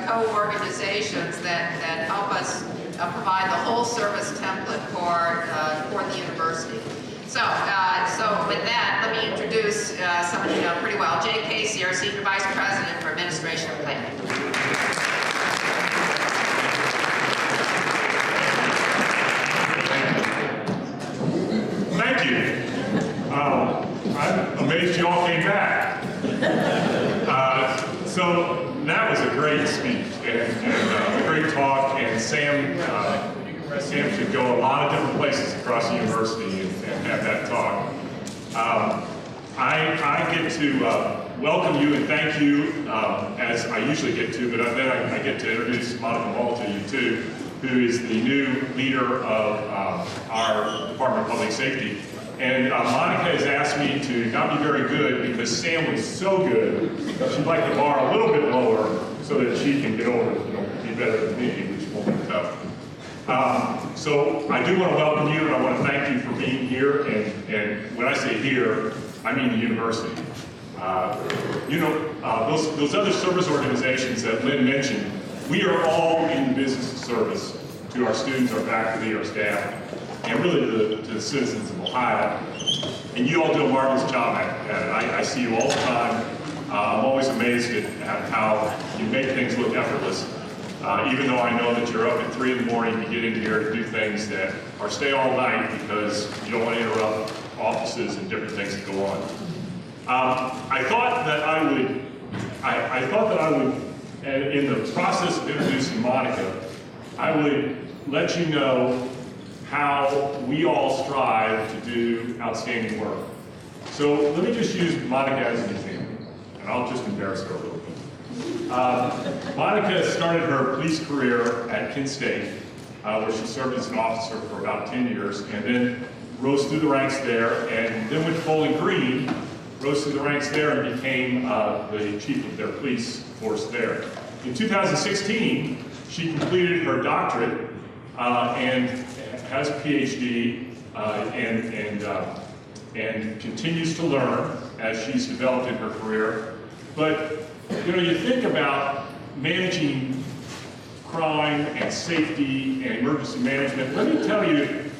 co-organizations that help us provide the whole service template for the university. So with that, let me introduce someone you know pretty well, Jay Casey, our Senior Vice President for Administration and Planning. Thank you. I'm amazed you all came back. So that was a great speech and a great talk, and Sam should go a lot of different places across the university and have that talk. I get to welcome you and thank you, as I usually get to, but then I get to introduce Monica Moll to you too, who is the new leader of our Department of Public Safety. And Monica has asked me to not be very good because Sam was so good, she'd like the bar a little bit lower so that she can get over, be better than me, which won't be tough. So I do want to welcome you, and I want to thank you for being here. And when I say here, I mean the university. Those other service organizations that Lynn mentioned, we are all in the business of service to our students, our faculty, our staff, and really to the citizens of Ohio. And you all do a marvelous job at it. I see you all the time. I'm always amazed at how you make things look effortless. Even though I know that you're up at 3 in the morning to get in here to do things that, or stay all night because you don't want to interrupt offices and different things that go on. I thought that I would, and in the process of introducing Monica, I would let you know how we all strive to do outstanding work. So let me just use Monica as an example, and I'll just embarrass her a little bit. Monica started her police career at Kent State, where she served as an officer for about 10 years, and then rose through the ranks there, and then went to Bowling Green, rose through the ranks there, and became the chief of their police force there. In 2016, she completed her doctorate and has a PhD and continues to learn as she's developed in her career. But you think about managing crime and safety and emergency management. Let me tell you,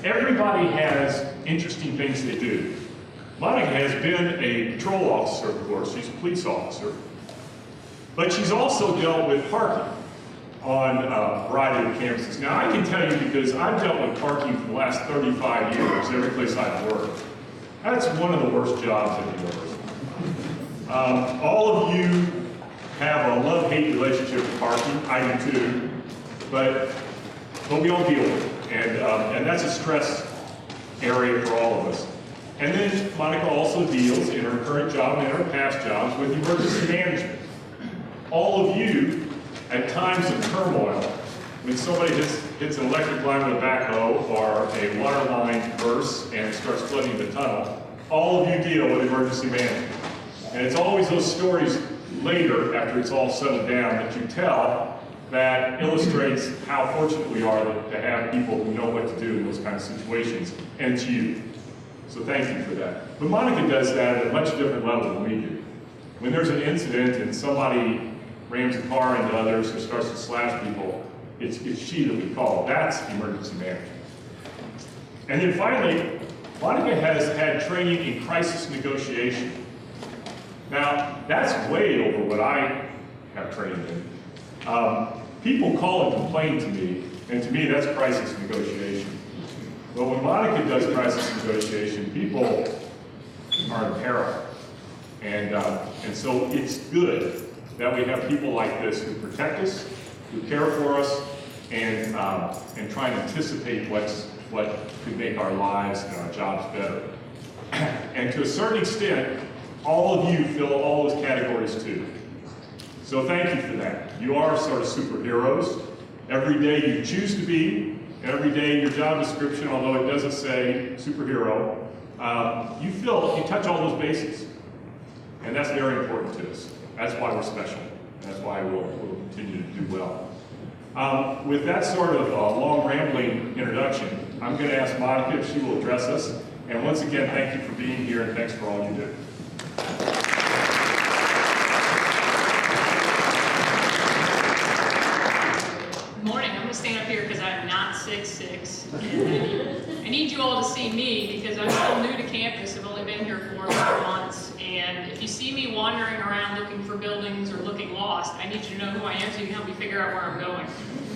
everybody has interesting things they do. Monica has been a patrol officer, of course. She's a police officer. But she's also dealt with parking on a variety of campuses. Now, I can tell you because I've dealt with parking for the last 35 years, every place I've worked. That's one of the worst jobs in the university. All of you have a love-hate relationship with parking. I do too. But we all deal with it. And that's a stress area for all of us. And then Monica also deals in her current job and in her past jobs with emergency management. All of you, at times of turmoil, when somebody hits an electric line with a backhoe or a water line bursts and starts flooding the tunnel, all of you deal with emergency management. And it's always those stories later, after it's all settled down, that you tell that illustrates how fortunate we are to have people who know what to do in those kind of situations, and it's you. So thank you for that. But Monica does that at a much different level than we do. When there's an incident and somebody rams a car into others or starts to slash people, it's she that we call. That's emergency management. And then finally, Monica has had training in crisis negotiation. Now, that's way over what I have trained in. People call and complain to me, and to me that's crisis negotiation. But when Monica does crisis negotiation, people are in peril. And so it's good that we have people like this who protect us, who care for us, and try and anticipate what could make our lives and our jobs better. And to a certain extent, all of you fill all those categories too. So thank you for that. You are sort of superheroes. Every day you choose to be, every day in your job description, although it doesn't say superhero, you touch all those bases. And that's very important to us. That's why we're special. That's why we'll continue to do well. With that sort of long rambling introduction, I'm going to ask Monica if she will address us. And once again, thank you for being here and thanks for all you do. 6'6". I need you all to see me because I'm still new to campus. I've only been here 4 or 5 months. And if you see me wandering around looking for buildings or looking lost, I need you to know who I am so you can help me figure out where I'm going.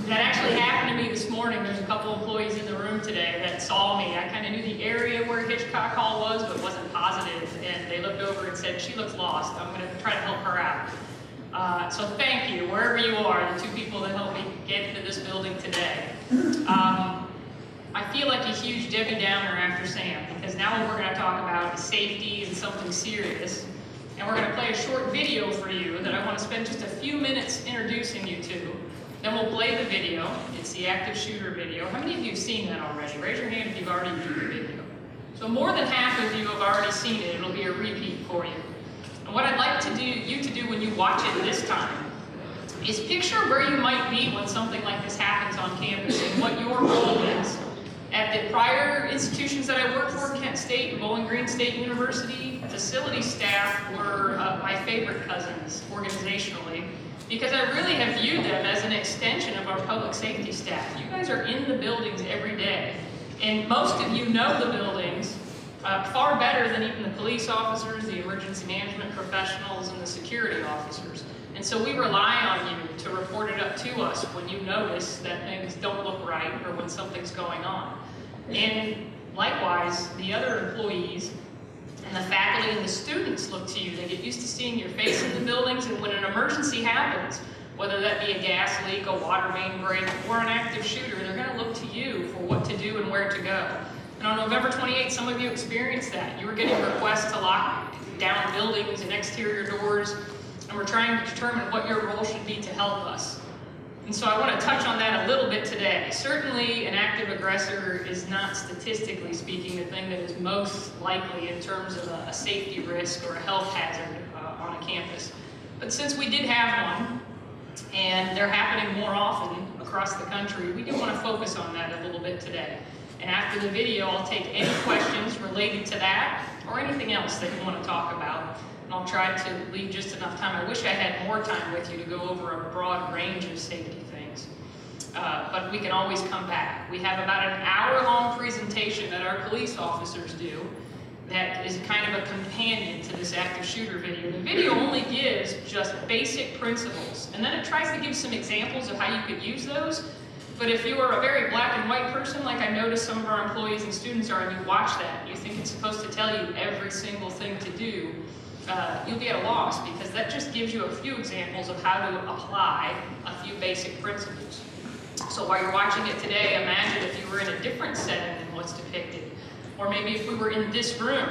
That actually happened to me this morning. There's a couple employees in the room today that saw me. I kind of knew the area where Hitchcock Hall was, but wasn't positive. And they looked over and said, she looks lost. I'm going to try to help her out. So thank you, wherever you are, the 2 people that helped me get into this building today. I feel like a huge Debbie Downer after Sam, because now what we're going to talk about is safety and something serious. And we're going to play a short video for you that I want to spend just a few minutes introducing you to. Then we'll play the video. It's the active shooter video. How many of you have seen that already? Raise your hand if you've already viewed the video. So more than half of you have already seen it. It'll be a repeat for you. And what I'd like you to do when you watch it this time is picture where you might be when something like this happens on campus and what your role is. At the prior institutions that I worked for, Kent State and Bowling Green State University, facility staff were my favorite cousins organizationally, because I really have viewed them as an extension of our public safety staff. You guys are in the buildings every day, and most of you know the buildings far better than even the police officers, the emergency management professionals, and the security officers. And so we rely on you to report it up to us when you notice that things don't look right or when something's going on. And likewise, the other employees and the faculty and the students look to you. They get used to seeing your face in the buildings, and when an emergency happens, whether that be a gas leak, a water main break, or an active shooter, they're going to look to you for what to do and where to go. And on November 28th, some of you experienced that. You were getting requests to lock down buildings and exterior doors, and we're trying to determine what your role should be to help us. And so I want to touch on that a little bit today. Certainly, an active aggressor is not, statistically speaking, the thing that is most likely in terms of a safety risk or a health hazard on a campus. But since we did have one, and they're happening more often across the country, we do want to focus on that a little bit today. And after the video, I'll take any questions related to that or anything else that you want to talk about. And I'll try to leave just enough time. I wish I had more time with you to go over a broad range of safety things. But we can always come back. We have about an hour-long presentation that our police officers do that is kind of a companion to this active shooter video. The video only gives just basic principles, and then it tries to give some examples of how you could use those. But if you are a very black and white person, like I noticed some of our employees and students are, and you watch that, and you think it's supposed to tell you every single thing to do, you'll be at a loss, because that just gives you a few examples of how to apply a few basic principles. So while you're watching it today, imagine if you were in a different setting than what's depicted. Or maybe if we were in this room.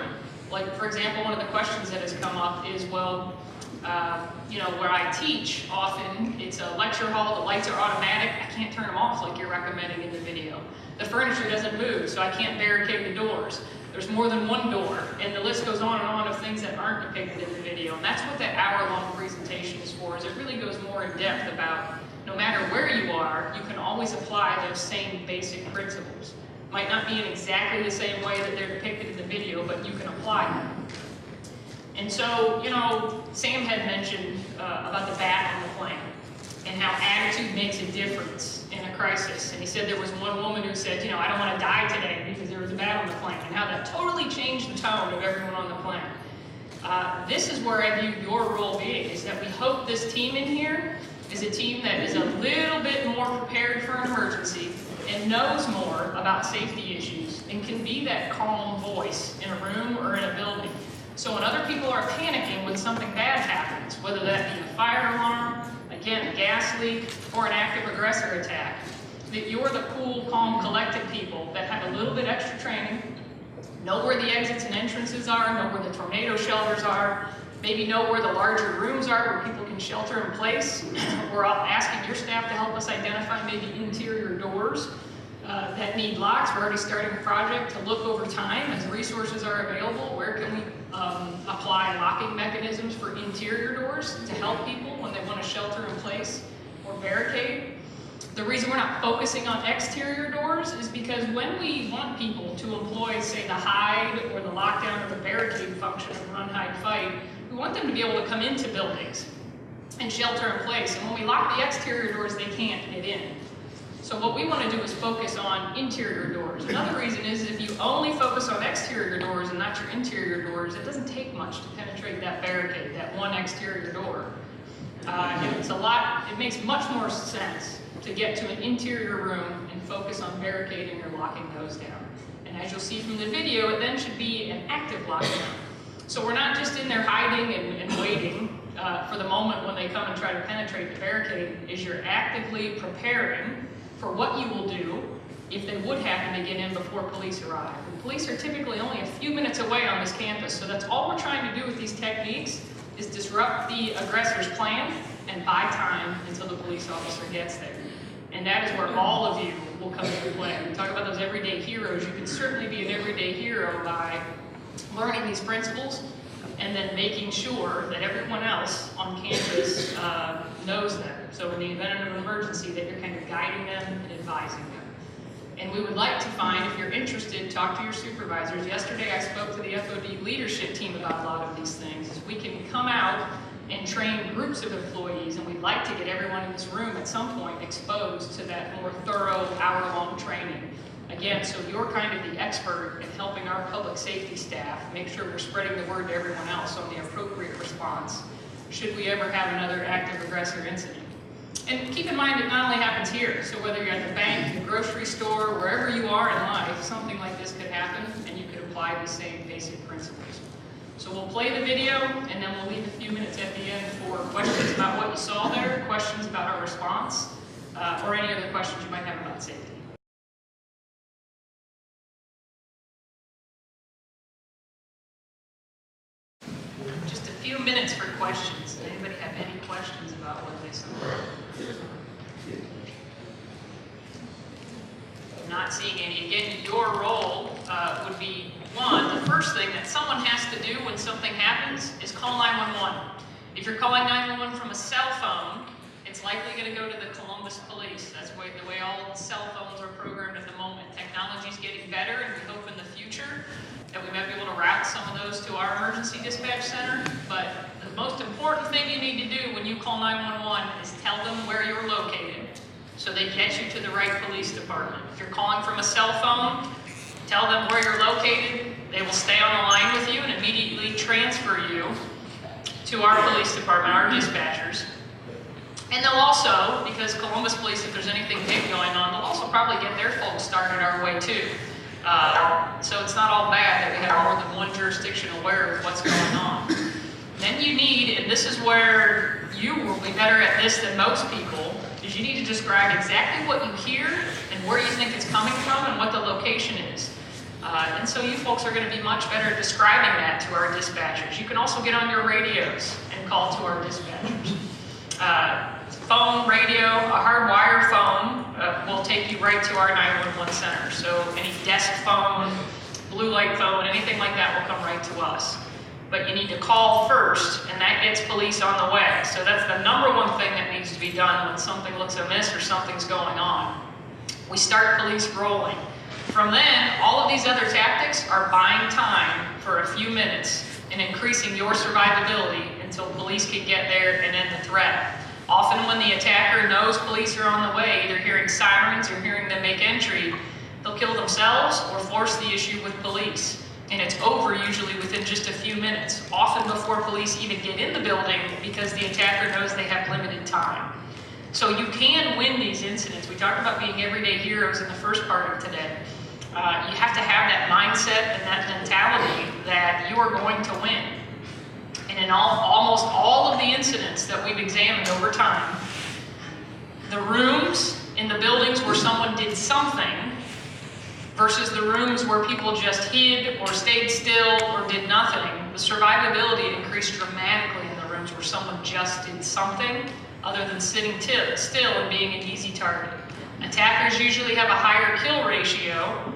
Like, for example, one of the questions that has come up is, well, where I teach, often it's a lecture hall, the lights are automatic, I can't turn them off like you're recommending in the video. The furniture doesn't move, so I can't barricade the doors. There's more than one door, and the list goes on and on of things that aren't depicted in the video. And that's what that hour-long presentation is for, is it really goes more in depth about no matter where you are, you can always apply those same basic principles. Might not be in exactly the same way that they're depicted in the video, but you can apply them. And so, Sam had mentioned about the bat on the plane and how attitude makes a difference in a crisis. And he said there was one woman who said, I don't want to die today because there was a bat on the plane, and how that totally changed the tone of everyone on the plane. This is where I view your role being, is that we hope this team in here is a team that is a little bit more prepared for an emergency and knows more about safety issues and can be that calm voice in a room or in a building. So when other people are panicking when something bad happens, whether that be a fire alarm, again, a gas leak, or an active aggressor attack, that you're the cool, calm, collected people that have a little bit extra training, know where the exits and entrances are, know where the tornado shelters are, maybe know where the larger rooms are where people can shelter in place. We're asking your staff to help us identify maybe interior doors that need locks. We're already starting a project to look over time as resources are available. Where can we apply locking mechanisms for interior doors to help people when they want to shelter in place or barricade? The reason we're not focusing on exterior doors is because when we want people to employ, say, the hide or the lockdown or the barricade function of run, hide, fight, we want them to be able to come into buildings and shelter in place. And when we lock the exterior doors, they can't get in. So what we want to do is focus on interior doors. Another reason is if you only focus on exterior doors and not your interior doors, it doesn't take much to penetrate that barricade, that one exterior door. It makes much more sense to get to an interior room and focus on barricading or locking those down. And as you'll see from the video, it then should be an active lockdown. So we're not just in there hiding and waiting for the moment when they come and try to penetrate the barricade, is you're actively preparing for what you will do if they would happen to get in before police arrive. And police are typically only a few minutes away on this campus, so that's all we're trying to do with these techniques is disrupt the aggressor's plan and buy time until the police officer gets there. And that is where all of you will come into play. We talk about those everyday heroes. You can certainly be an everyday hero by learning these principles and then making sure that everyone else on campus knows them. So in the event of an emergency, that you're kind of guiding them and advising them. And we would like to find, if you're interested, talk to your supervisors. Yesterday I spoke to the FOD leadership team about a lot of these things. We can come out and train groups of employees, and we'd like to get everyone in this room at some point exposed to that more thorough hour-long training. Again, so you're kind of the expert in helping our public safety staff make sure we're spreading the word to everyone else on the appropriate response should we ever have another active aggressor incident. And keep in mind, it not only happens here, so whether you're at the bank, the grocery store, wherever you are in life, something like this could happen, and you could apply these same basic principles. So we'll play the video, and then we'll leave a few minutes at the end for questions about what you saw there, questions about our response, or any other questions you might have about safety. Just a few minutes for questions. Does anybody have any questions about what they saw? Not seeing any. Again, your role would be, one, the first thing that someone has to do when something happens is call 911. If you're calling 911 from a cell phone, it's likely going to go to the Columbus Police. That's the way all cell phones are programmed at the moment. Technology's getting better, and we hope in the future that we might be able to route some of those to our emergency dispatch center. But the most important thing you need to do when you call 911 is tell them where you're located so they get you to the right police department. If you're calling from a cell phone, tell them where you're located. They will stay on the line with you and immediately transfer you to our police department, our dispatchers. And they'll also, because Columbus Police, if there's anything big going on, they'll also probably get their folks started our way too. So it's not all bad that we have more than one jurisdiction aware of what's going on. Then you need, and this is where you will be better at this than most people, is you need to describe exactly what you hear and where you think it's coming from and what the location is. And so you folks are going to be much better at describing that to our dispatchers. You can also get on your radios and call to our dispatchers. Phone, radio, a hardwire phone will take you right to our 911 center. So any desk phone, blue light phone, anything like that will come right to us. But you need to call first, and that gets police on the way. So that's the number one thing that needs to be done when something looks amiss or something's going on. We start police rolling. From then, all of these other tactics are buying time for a few minutes and increasing your survivability until police can get there and end the threat. Often when the attacker knows police are on the way, either hearing sirens or hearing them make entry, they'll kill themselves or force the issue with police. And it's over usually within just a few minutes, often before police even get in the building because the attacker knows they have limited time. So you can win these incidents. We talked about being everyday heroes in the first part of today. You have to have that mindset and that mentality that you are going to win. And in almost all of the incidents that we've examined over time, the rooms in the buildings where someone did something versus the rooms where people just hid or stayed still or did nothing, the survivability increased dramatically in the rooms where someone just did something other than sitting still and being an easy target. Attackers usually have a higher kill ratio,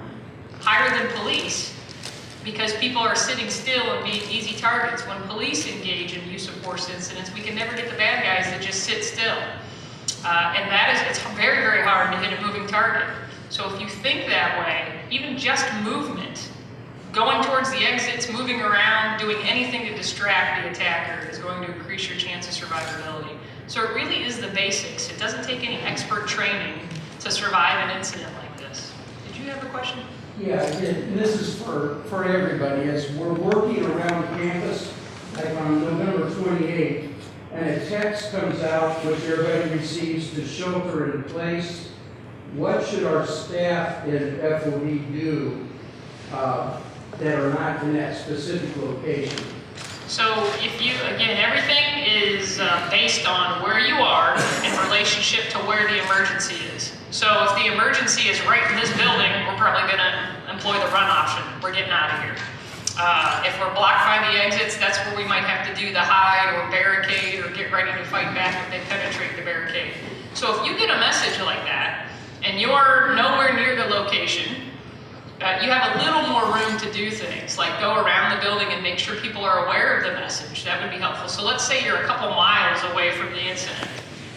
higher than police, because people are sitting still and being easy targets. When police engage in use of force incidents, we can never get the bad guys that just sit still. And it's very, very hard to hit a moving target. So if you think that way, even just movement, going towards the exits, moving around, doing anything to distract the attacker is going to increase your chance of survivability. So it really is the basics. It doesn't take any expert training to survive an incident like this. Did you have a question? Yeah, I did. And this is for everybody. As we're working around campus, like on November 28th, and a text comes out which everybody receives to shelter in place, what should our staff in FOD do that are not in that specific location? So if you, again, everything is based on where you are in relationship to where the emergency is. So if the emergency is right in this building, we're probably going to employ the run option. We're getting out of here. If we're blocked by the exits, that's where we might have to do the hide or barricade or get ready to fight back if they penetrate the barricade. So if you get a message like that and you're nowhere near the location, you have a little more room to do things, like go around the building and make sure people are aware of the message. That would be helpful. So let's say you're a couple miles away from the incident.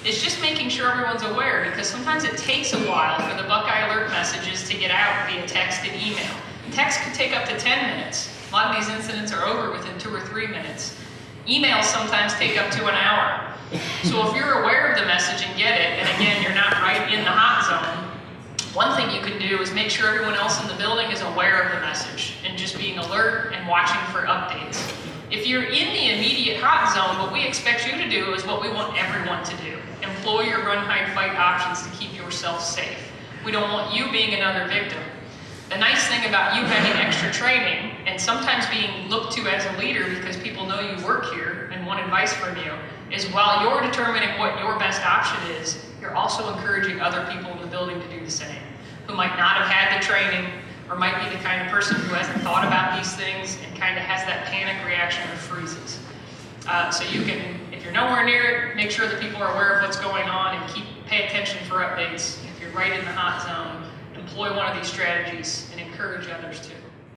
It's just making sure everyone's aware, because sometimes it takes a while for the Buckeye Alert messages to get out via text and email. Text could take up to 10 minutes. A lot of these incidents are over within 2 or 3 minutes. Emails sometimes take up to an hour. So if you're aware of the message and get it, and again, you're not right in the hot zone, one thing you can do is make sure everyone else in the building is aware of the message and just being alert and watching for updates. If you're in the immediate hot zone, what we expect you to do is what we want everyone to do. Employ your run, hide, fight options to keep yourself safe. We don't want you being another victim. The nice thing about you having extra training and sometimes being looked to as a leader because people know you work here and want advice from you is while you're determining what your best option is, you're also encouraging other people in the building to do the same, who might not have had the training or might be the kind of person who hasn't thought about these things and kind of has that panic reaction or freezes. So you can, if you're nowhere near it, make sure that people are aware of what's going on and pay attention for updates. If you're right in the hot zone, employ one of these strategies and encourage others to.